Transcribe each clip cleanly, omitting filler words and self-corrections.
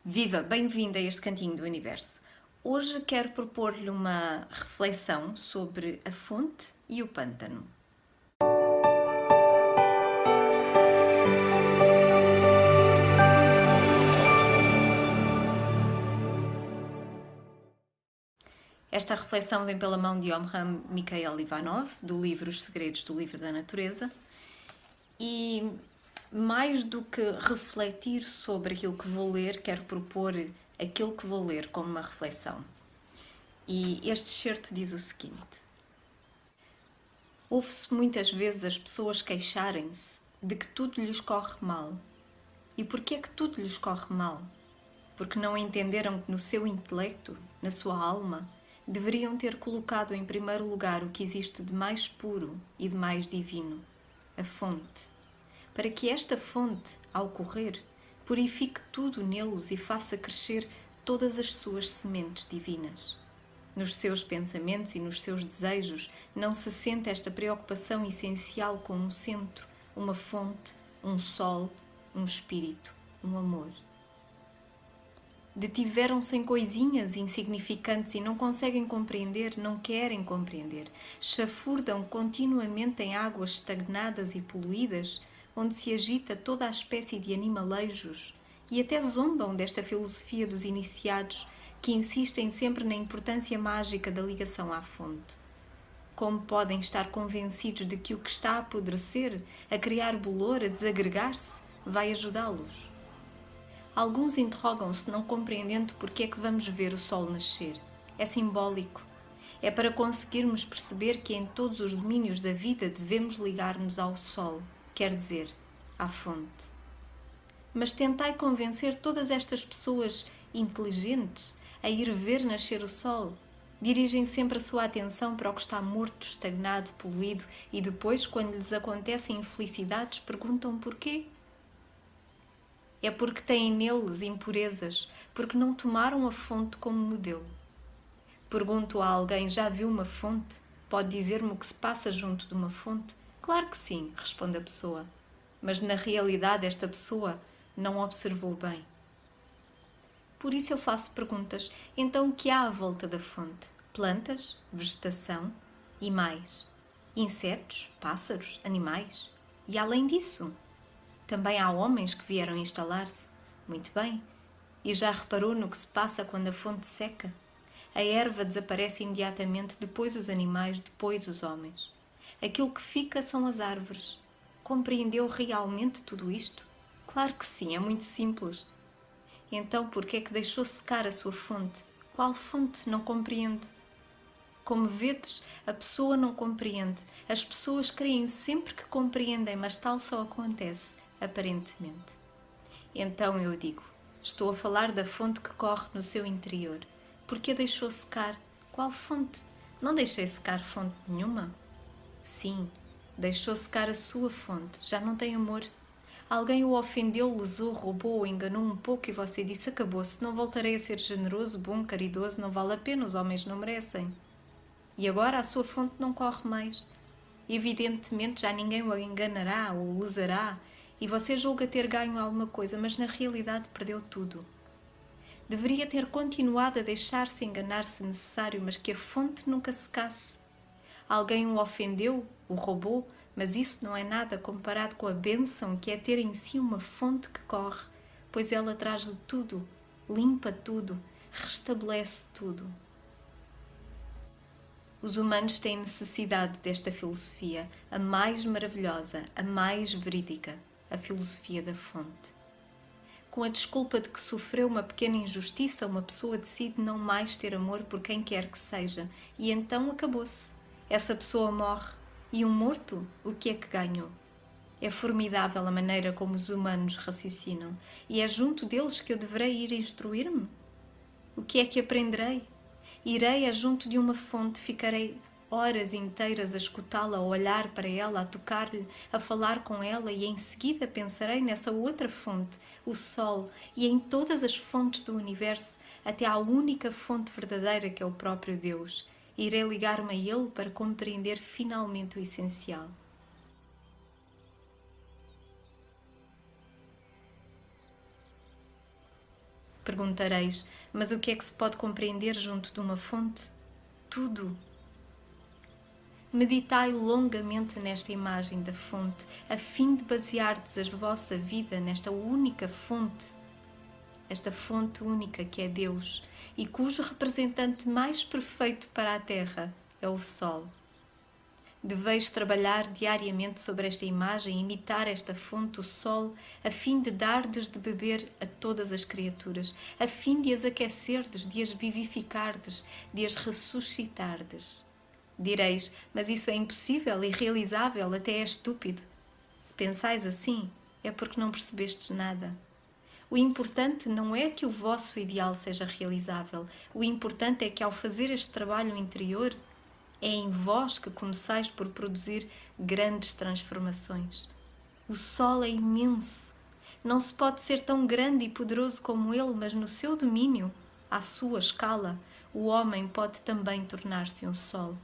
Viva, bem-vinda a este cantinho do universo. Hoje quero propor-lhe uma reflexão sobre a fonte e o pântano. Esta reflexão vem pela mão de Omram Mikhail Ivanov, do livro Os Segredos do Livro da Natureza, e mais do que refletir sobre aquilo que vou ler, quero propor aquilo que vou ler como uma reflexão. E este excerto diz o seguinte: ouve-se muitas vezes as pessoas queixarem-se de que tudo lhes corre mal. E porquê é que tudo lhes corre mal? Porque não entenderam que no seu intelecto, na sua alma, deveriam ter colocado em primeiro lugar o que existe de mais puro e de mais divino, a fonte, para que esta fonte, ao correr, purifique tudo neles e faça crescer todas as suas sementes divinas. Nos seus pensamentos e nos seus desejos não se sente esta preocupação essencial com um centro, uma fonte, um sol, um espírito, um amor. Detiveram-se em coisinhas insignificantes e não conseguem compreender, não querem compreender. Chafurdam continuamente em águas estagnadas e poluídas, onde se agita toda a espécie de animalejos, e até zombam desta filosofia dos iniciados, que insistem sempre na importância mágica da ligação à fonte. Como podem estar convencidos de que o que está a apodrecer, a criar bolor, a desagregar-se, vai ajudá-los? Alguns interrogam-se, não compreendendo porque é que vamos ver o sol nascer. É simbólico. É para conseguirmos perceber que em todos os domínios da vida devemos ligar-nos ao sol, quer dizer, à fonte. Mas tentai convencer todas estas pessoas inteligentes a ir ver nascer o sol. Dirigem sempre a sua atenção para o que está morto, estagnado, poluído e depois, quando lhes acontecem infelicidades, perguntam porquê. É porque têm neles impurezas, porque não tomaram a fonte como modelo. Pergunto a alguém: já viu uma fonte? Pode dizer-me o que se passa junto de uma fonte? Claro que sim, responde a pessoa. Mas na realidade esta pessoa não observou bem. Por isso eu faço perguntas. Então o que há à volta da fonte? Plantas, vegetação e mais. Insetos, pássaros, animais. E além disso, também há homens que vieram instalar-se. Muito bem. E já reparou no que se passa quando a fonte seca? A erva desaparece imediatamente, depois os animais, depois os homens. Aquilo que fica são as árvores. Compreendeu realmente tudo isto? Claro que sim, é muito simples. Então, por que é que deixou secar a sua fonte? Qual fonte? Não compreendo. Como vedes, a pessoa não compreende. As pessoas creem sempre que compreendem, mas tal só acontece aparentemente. Então eu digo: estou a falar da fonte que corre no seu interior. Por que a deixou secar? Qual fonte? Não deixei secar fonte nenhuma. Sim, deixou secar a sua fonte. Já não tem amor. Alguém o ofendeu, lesou, roubou, enganou um pouco e você disse: acabou-se, não voltarei a ser generoso, bom, caridoso, não vale a pena, os homens não merecem. E agora a sua fonte não corre mais. Evidentemente já ninguém o enganará ou o lesará e você julga ter ganho alguma coisa, mas na realidade perdeu tudo. Deveria ter continuado a deixar-se enganar se necessário, mas que a fonte nunca secasse. Alguém o ofendeu, o roubou, mas isso não é nada comparado com a bênção que é ter em si uma fonte que corre, pois ela traz-lhe tudo, limpa tudo, restabelece tudo. Os humanos têm necessidade desta filosofia, a mais maravilhosa, a mais verídica, a filosofia da fonte. Com a desculpa de que sofreu uma pequena injustiça, uma pessoa decide não mais ter amor por quem quer que seja, e então acabou-se. Essa pessoa morre, e um morto, o que é que ganhou? É formidável a maneira como os humanos raciocinam, e é junto deles que eu deverei ir instruir-me? O que é que aprenderei? Irei junto de uma fonte, ficarei horas inteiras a escutá-la, a olhar para ela, a tocar-lhe, a falar com ela e em seguida pensarei nessa outra fonte, o Sol, e em todas as fontes do universo, até à única fonte verdadeira que é o próprio Deus. Irei ligar-me a Ele para compreender finalmente o essencial. Perguntareis, mas o que é que se pode compreender junto de uma fonte? Tudo. Meditai longamente nesta imagem da fonte, a fim de baseardes a vossa vida nesta única fonte, esta fonte única que é Deus e cujo representante mais perfeito para a Terra é o Sol. Deveis trabalhar diariamente sobre esta imagem, imitar esta fonte, o Sol, a fim de dardes de beber a todas as criaturas, a fim de as aquecerdes, de as vivificardes, de as ressuscitardes. Direis, mas isso é impossível, irrealizável, até é estúpido. Se pensais assim, é porque não percebestes nada. O importante não é que o vosso ideal seja realizável. O importante é que ao fazer este trabalho interior, é em vós que começais por produzir grandes transformações. O Sol é imenso. Não se pode ser tão grande e poderoso como ele, mas no seu domínio, à sua escala, o homem pode também tornar-se um Sol.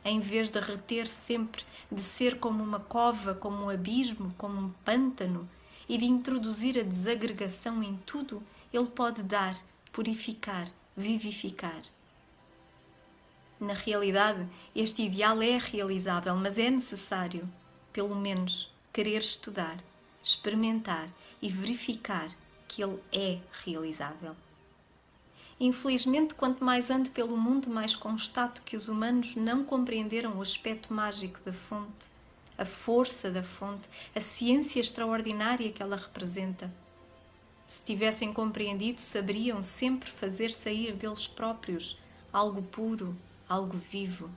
Em vez de reter sempre, de ser como uma cova, como um abismo, como um pântano, e de introduzir a desagregação em tudo, ele pode dar, purificar, vivificar. Na realidade, este ideal é realizável, mas é necessário, pelo menos, querer estudar, experimentar e verificar que ele é realizável. Infelizmente, quanto mais ando pelo mundo, mais constato que os humanos não compreenderam o aspecto mágico da fonte, a força da fonte, a ciência extraordinária que ela representa. Se tivessem compreendido, saberiam sempre fazer sair deles próprios algo puro, algo vivo.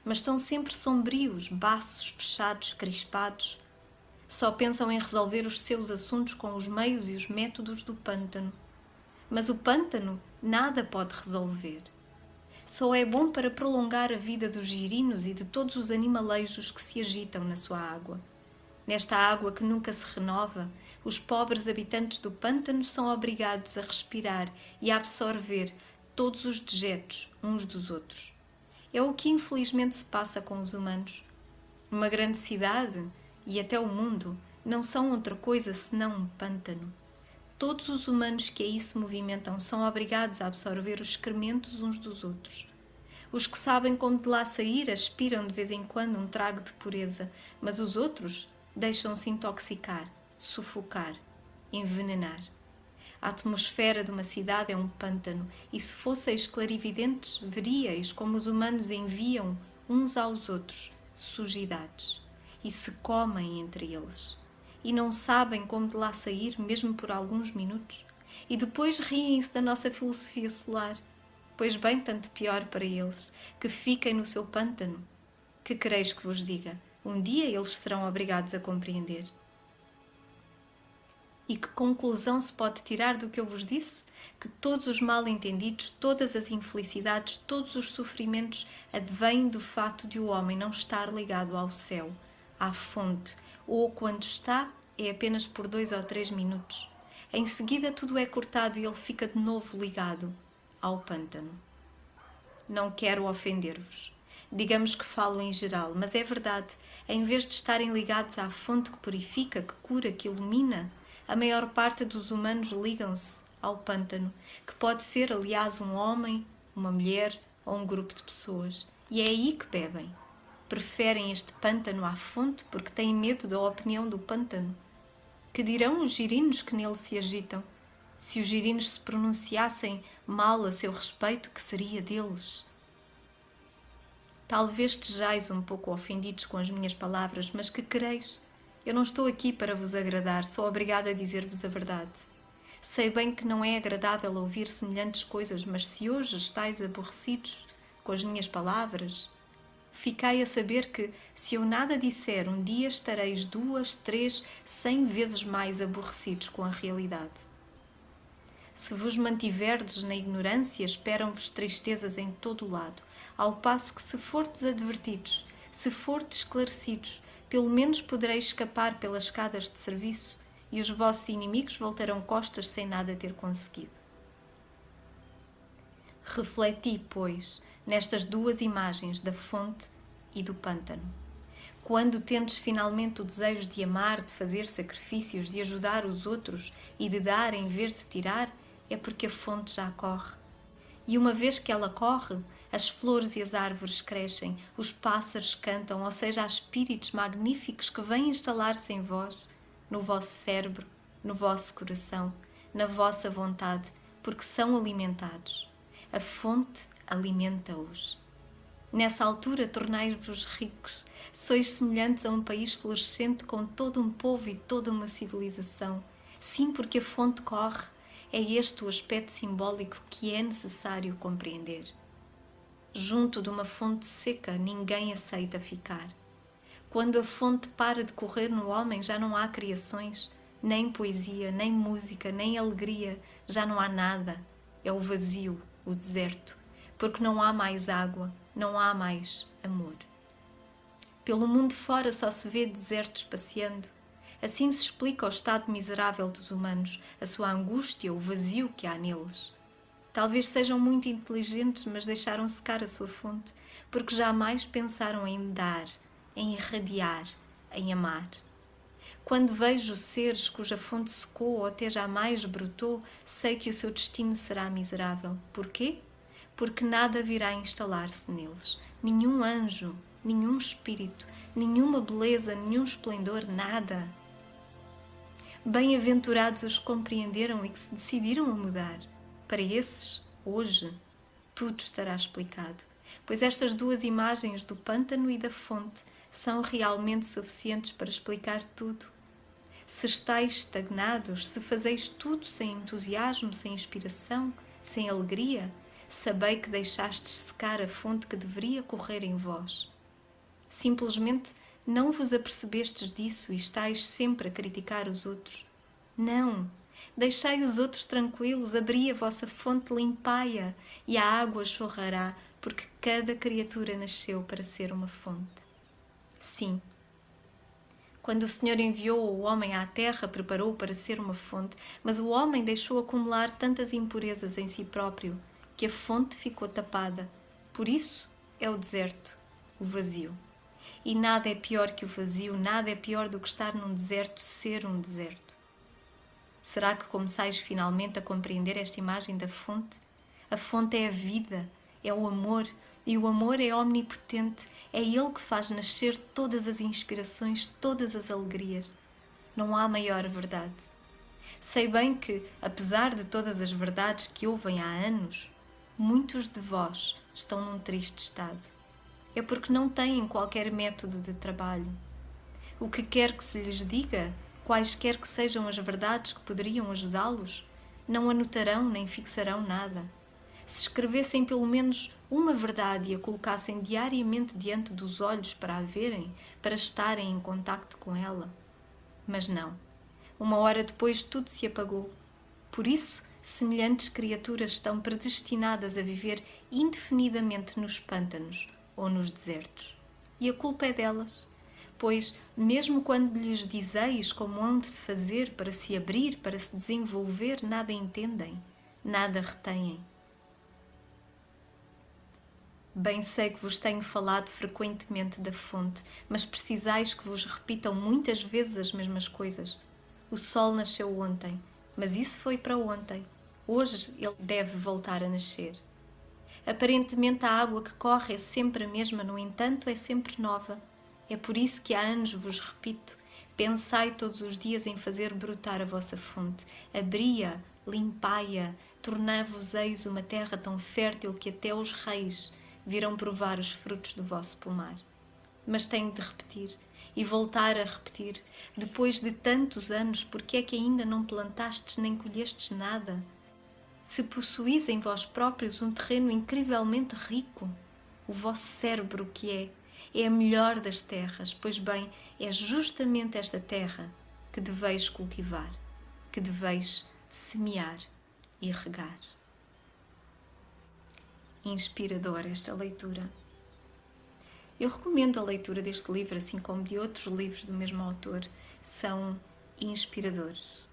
Mas estão sempre sombrios, baços, fechados, crispados. Só pensam em resolver os seus assuntos com os meios e os métodos do pântano. Mas o pântano nada pode resolver. Só é bom para prolongar a vida dos girinos e de todos os animalejos que se agitam na sua água. Nesta água que nunca se renova, os pobres habitantes do pântano são obrigados a respirar e a absorver todos os dejetos uns dos outros. É o que infelizmente se passa com os humanos. Uma grande cidade e até o mundo não são outra coisa senão um pântano. Todos os humanos que aí se movimentam são obrigados a absorver os excrementos uns dos outros. Os que sabem como de lá sair aspiram de vez em quando um trago de pureza, mas os outros deixam-se intoxicar, sufocar, envenenar. A atmosfera de uma cidade é um pântano, e se fosseis clarividentes, veríeis como os humanos enviam uns aos outros sujidades e se comem entre eles. E não sabem como de lá sair, mesmo por alguns minutos. E depois riem-se da nossa filosofia solar. Pois bem, tanto pior para eles, que fiquem no seu pântano. Que quereis que vos diga? Um dia eles serão obrigados a compreender. E que conclusão se pode tirar do que eu vos disse? Que todos os mal-entendidos, todas as infelicidades, todos os sofrimentos advêm do fato de o homem não estar ligado ao céu, à fonte, ou quando está, é apenas por 2 ou 3 minutos. Em seguida tudo é cortado e ele fica de novo ligado ao pântano. Não quero ofender-vos. Digamos que falo em geral, mas é verdade. Em vez de estarem ligados à fonte que purifica, que cura, que ilumina, a maior parte dos humanos ligam-se ao pântano, que pode ser, aliás, um homem, uma mulher ou um grupo de pessoas. E é aí que bebem. Preferem este pântano à fonte porque têm medo da opinião do pântano. Que dirão os girinos que nele se agitam? Se os girinos se pronunciassem mal a seu respeito, que seria deles? Talvez estejais um pouco ofendidos com as minhas palavras, mas que quereis? Eu não estou aqui para vos agradar, sou obrigada a dizer-vos a verdade. Sei bem que não é agradável ouvir semelhantes coisas, mas se hoje estáis aborrecidos com as minhas palavras, ficai a saber que, se eu nada disser, um dia estareis 2, 3, 100 vezes mais aborrecidos com a realidade. Se vos mantiverdes na ignorância, esperam-vos tristezas em todo o lado, ao passo que, se fordes advertidos, se fordes esclarecidos, pelo menos podereis escapar pelas escadas de serviço e os vossos inimigos voltarão costas sem nada ter conseguido. Refleti, pois, nestas duas imagens da fonte e do pântano. Quando tendes finalmente o desejo de amar, de fazer sacrifícios, de ajudar os outros e de dar em vez de tirar, é porque a fonte já corre. E uma vez que ela corre, as flores e as árvores crescem, os pássaros cantam, ou seja, há espíritos magníficos que vêm instalar-se em vós, no vosso cérebro, no vosso coração, na vossa vontade, porque são alimentados. A fonte alimenta-os. Nessa altura tornai-vos ricos, sois semelhantes a um país florescente com todo um povo e toda uma civilização. Sim, porque a fonte corre. É este o aspecto simbólico que é necessário compreender. Junto de uma fonte seca, ninguém aceita ficar. Quando a fonte para de correr no homem, já não há criações, nem poesia, nem música, nem alegria, já não há nada. É o vazio, o deserto, porque não há mais água, não há mais amor. Pelo mundo fora só se vê desertos passeando. Assim se explica o estado miserável dos humanos, a sua angústia, o vazio que há neles. Talvez sejam muito inteligentes, mas deixaram secar a sua fonte, porque jamais pensaram em dar, em irradiar, em amar. Quando vejo seres cuja fonte secou ou até jamais brotou, sei que o seu destino será miserável. Porquê? Porque nada virá instalar-se neles. Nenhum anjo, nenhum espírito, nenhuma beleza, nenhum esplendor, nada. Bem-aventurados os que compreenderam e que se decidiram a mudar. Para esses, hoje, tudo estará explicado, pois estas duas imagens do pântano e da fonte são realmente suficientes para explicar tudo. Se estáis estagnados, se fazeis tudo sem entusiasmo, sem inspiração, sem alegria, sabei que deixastes secar a fonte que deveria correr em vós. Simplesmente não vos apercebestes disso e estáis sempre a criticar os outros. Não! Deixai os outros tranquilos, abri a vossa fonte, limpai-a, e a água jorrará, porque cada criatura nasceu para ser uma fonte. Sim, quando o Senhor enviou o homem à terra, preparou-o para ser uma fonte, mas o homem deixou acumular tantas impurezas em si próprio, que a fonte ficou tapada. Por isso é o deserto, o vazio. E nada é pior que o vazio, nada é pior do que estar num deserto, ser um deserto. Será que começais finalmente a compreender esta imagem da fonte? A fonte é a vida, é o amor, e o amor é omnipotente, é ele que faz nascer todas as inspirações, todas as alegrias. Não há maior verdade. Sei bem que, apesar de todas as verdades que ouvem há anos, muitos de vós estão num triste estado. É porque não têm qualquer método de trabalho. O que quer que se lhes diga, quaisquer que sejam as verdades que poderiam ajudá-los, não anotarão nem fixarão nada. Se escrevessem pelo menos uma verdade e a colocassem diariamente diante dos olhos para a verem, para estarem em contacto com ela. Mas não. Uma hora depois tudo se apagou. Por isso, semelhantes criaturas estão predestinadas a viver indefinidamente nos pântanos ou nos desertos. E a culpa é delas. Pois, mesmo quando lhes dizeis como hão de fazer para se abrir, para se desenvolver, nada entendem, nada retêm. Bem sei que vos tenho falado frequentemente da fonte, mas precisais que vos repitam muitas vezes as mesmas coisas. O sol nasceu ontem, mas isso foi para ontem. Hoje ele deve voltar a nascer. Aparentemente a água que corre é sempre a mesma, no entanto é sempre nova. É por isso que há anos vos repito, pensai todos os dias em fazer brotar a vossa fonte, abri-a, limpai-a, tornai-vos-eis uma terra tão fértil que até os reis virão provar os frutos do vosso pomar. Mas tenho de repetir, e voltar a repetir, depois de tantos anos, porque é que ainda não plantastes nem colhestes nada? Se possuís em vós próprios um terreno incrivelmente rico, o vosso cérebro que é a melhor das terras, pois bem, é justamente esta terra que deveis cultivar, que deveis semear e regar. Inspiradora esta leitura. Eu recomendo a leitura deste livro, assim como de outros livros do mesmo autor, são inspiradores.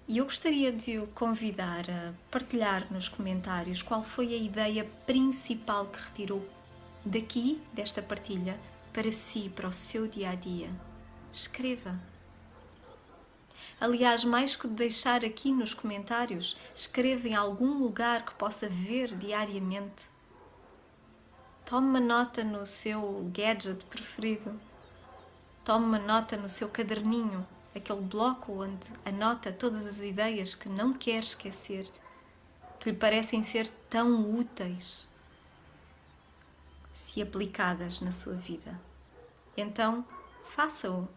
E eu gostaria de o convidar a partilhar nos comentários qual foi a ideia principal que retirou daqui, desta partilha, para si, para o seu dia-a-dia. Escreva. Aliás, mais que deixar aqui nos comentários, escreva em algum lugar que possa ver diariamente. Tome uma nota no seu gadget preferido. Tome uma nota no seu caderninho, aquele bloco onde anota todas as ideias que não quer esquecer, que lhe parecem ser tão úteis se aplicadas na sua vida. Então, faça-o.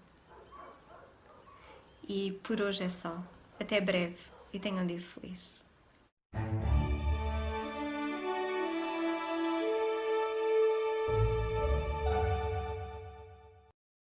E por hoje é só. Até breve e tenha um dia feliz.